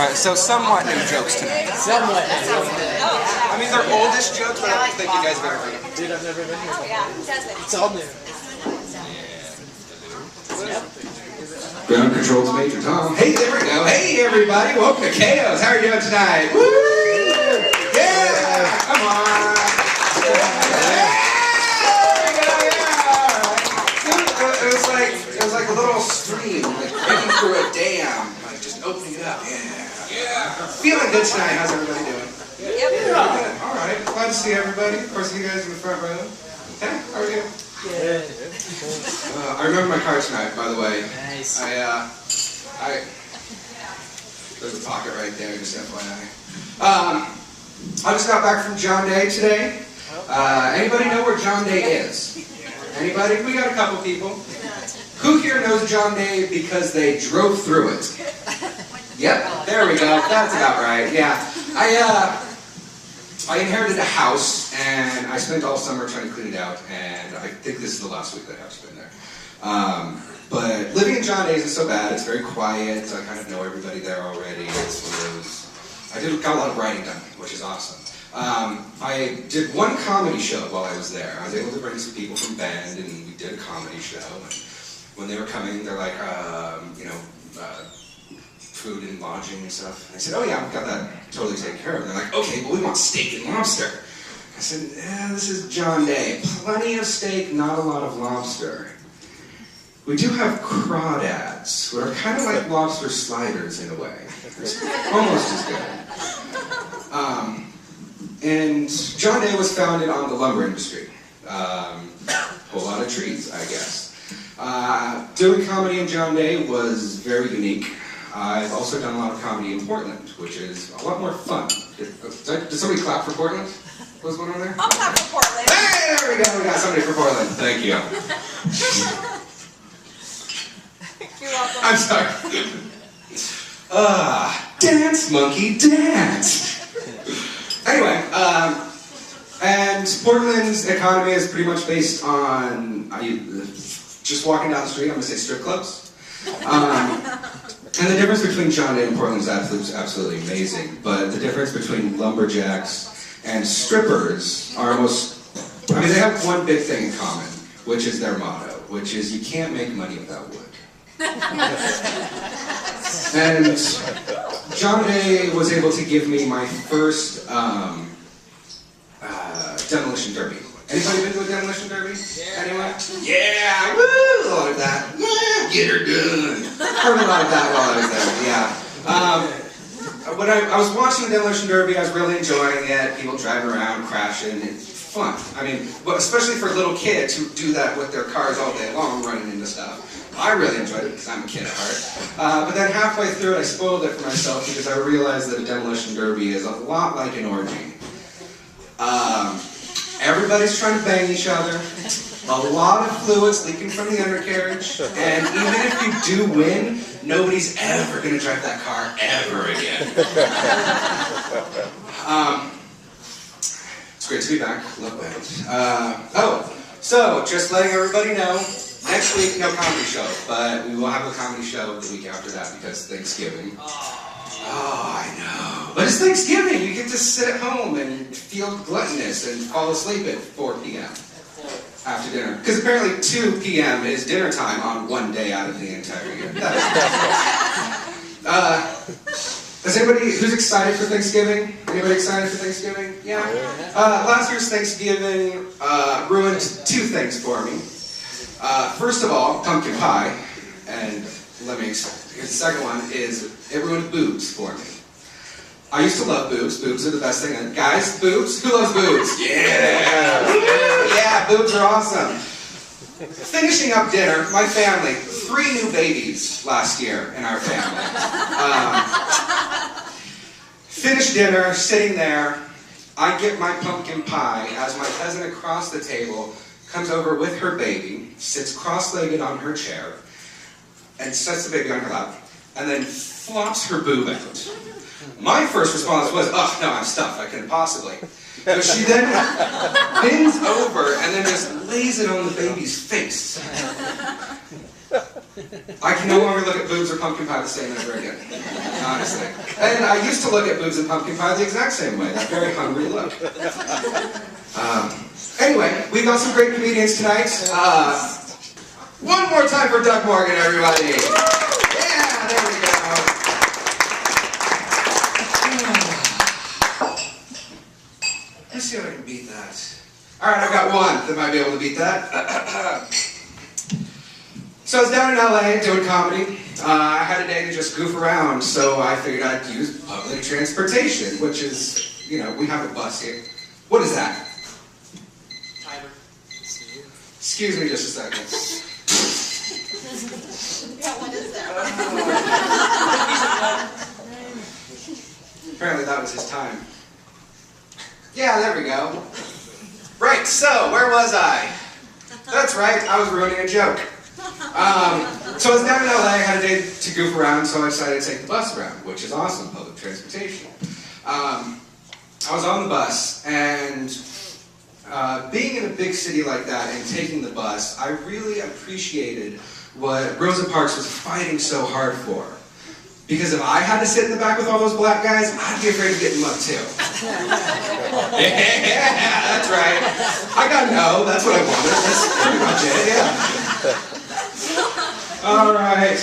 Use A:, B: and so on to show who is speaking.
A: Alright, so somewhat new jokes tonight.
B: Somewhat.
A: I mean, they're oldish jokes, but I don't think you guys have ever heard them.
B: Dude, I've never been here.
C: Oh yeah,
B: It's all new.
D: Ground control to Major Tom. Hey, there we go. Hey, everybody. Welcome to Chaos. How are you doing tonight? Woo! Yeah! Come on. It was like a little stream, like breaking through a dam, like just opening it up. Yeah. Feeling good tonight. How's everybody doing?
C: Yep.
D: Good. All right. Glad to see everybody. Of course, you guys in the front row. Hey, how are you?
B: Good.
D: I remember my car tonight, by the way.
B: Nice.
D: There's a pocket right there, just FYI. I just got back from John Day today. Anybody know where John Day is? Anybody? We got a couple people. Who here knows John Day because they drove through it? Yep, there we go. That's about right. Yeah. I inherited a house, and I spent all summer trying to clean it out, and I think this is the last week that I've spent there. But living in John Day isn't so bad. It's very quiet. I kind of know everybody there already. It's one of those... got a lot of writing done, which is awesome. I did one comedy show while I was there. I was able to bring some people from band, and we did a comedy show. And when they were coming, they're like, food and lodging and stuff. And I said, oh yeah, I've got that totally taken care of. And they're like, okay, but we want steak and lobster. I said, yeah, this is John Day. Plenty of steak, not a lot of lobster. We do have crawdads, which are kind of like lobster sliders in a way. It's almost as good. And John Day was founded on the lumber industry. Whole lot of trees, I guess. Doing comedy in John Day was very unique. I've also done a lot of comedy in Portland, which is a lot more fun. Did somebody clap for Portland? What was going on there?
C: I'll clap for Portland.
D: Hey, there we go. We got somebody for Portland. Thank you.
C: You're welcome.
D: I'm sorry. Dance, monkey, dance. Anyway, and Portland's economy is pretty much based on just walking down the street. I'm going to say strip clubs. And the difference between John Day and Portland is absolutely amazing. But the difference between lumberjacks and strippers are almost... I mean, they have one big thing in common, which is their motto, which is you can't make money without wood. And John Day was able to give me my first demolition derby. Anybody been to a demolition derby? Yeah. Anyone? Yeah! Woo! A lot of that. Yeah! Get her done! Heard a lot of that while I was there, yeah. When I was watching the demolition derby, I was really enjoying it. People driving around, crashing. It's fun. I mean, especially for little kids who do that with their cars all day long, running into stuff. I really enjoyed it because I'm a kid at heart. But then halfway through it, I spoiled it for myself because I realized that a demolition derby is a lot like an orgy. Everybody's trying to bang each other, a lot of fluids leaking from the undercarriage, and even if you do win, nobody's ever going to drive that car ever again. It's great to be back. Love it. So just letting everybody know, next week no comedy show, but we will have a comedy show the week after that because Thanksgiving. Oh, I know. But it's Thanksgiving. You get to sit at home and feel gluttonous and fall asleep at 4 p.m. after dinner. Because apparently 2 p.m. is dinner time on one day out of the entire year. Is anybody who's excited for Thanksgiving? Anybody excited for Thanksgiving? Yeah? Last year's Thanksgiving ruined 2 things for me. First of all, pumpkin pie. And let me explain. The second one is it ruined boobs for me. I used to love boobs. Boobs are the best thing. And guys, boobs? Who loves boobs? Yeah! Yeah, boobs are awesome. Finishing up dinner, my family, 3 new babies last year in our family. Finished dinner, sitting there. I get my pumpkin pie as my cousin across the table comes over with her baby, sits cross-legged on her chair, and sets the baby on her lap, and then flops her boob out. My first response was, oh, no, I'm stuffed, I couldn't possibly. But she then bends over and then just lays it on the baby's face. I can no longer look at boobs or pumpkin pie the same ever again. Honestly. And I used to look at boobs and pumpkin pie the exact same way. That very hungry look. Anyway, we've got some great comedians tonight. One more time for Doug Morgan, everybody. Yeah, there we go. Let's see if I can beat that. All right, I've got one that might be able to beat that. So I was down in LA doing comedy. I had a day to just goof around, so I figured I'd use public transportation, which is, you know, we have a bus here. What is that?
A: Timer.
D: Excuse me just a second.
C: Yeah, what is that?
D: Apparently that was his time. Yeah, there we go. Right, so where was I? That's right, I was ruining a joke. So I was down in LA, I had a day to goof around, so I decided to take the bus around, which is awesome, public transportation. I was on the bus, and being in a big city like that and taking the bus, I really appreciated what Rosa Parks was fighting so hard for. Because if I had to sit in the back with all those black guys, I'd be afraid of getting mugged too. Yeah, that's right. I got no, that's what I wanted. That's pretty much it, yeah. All right.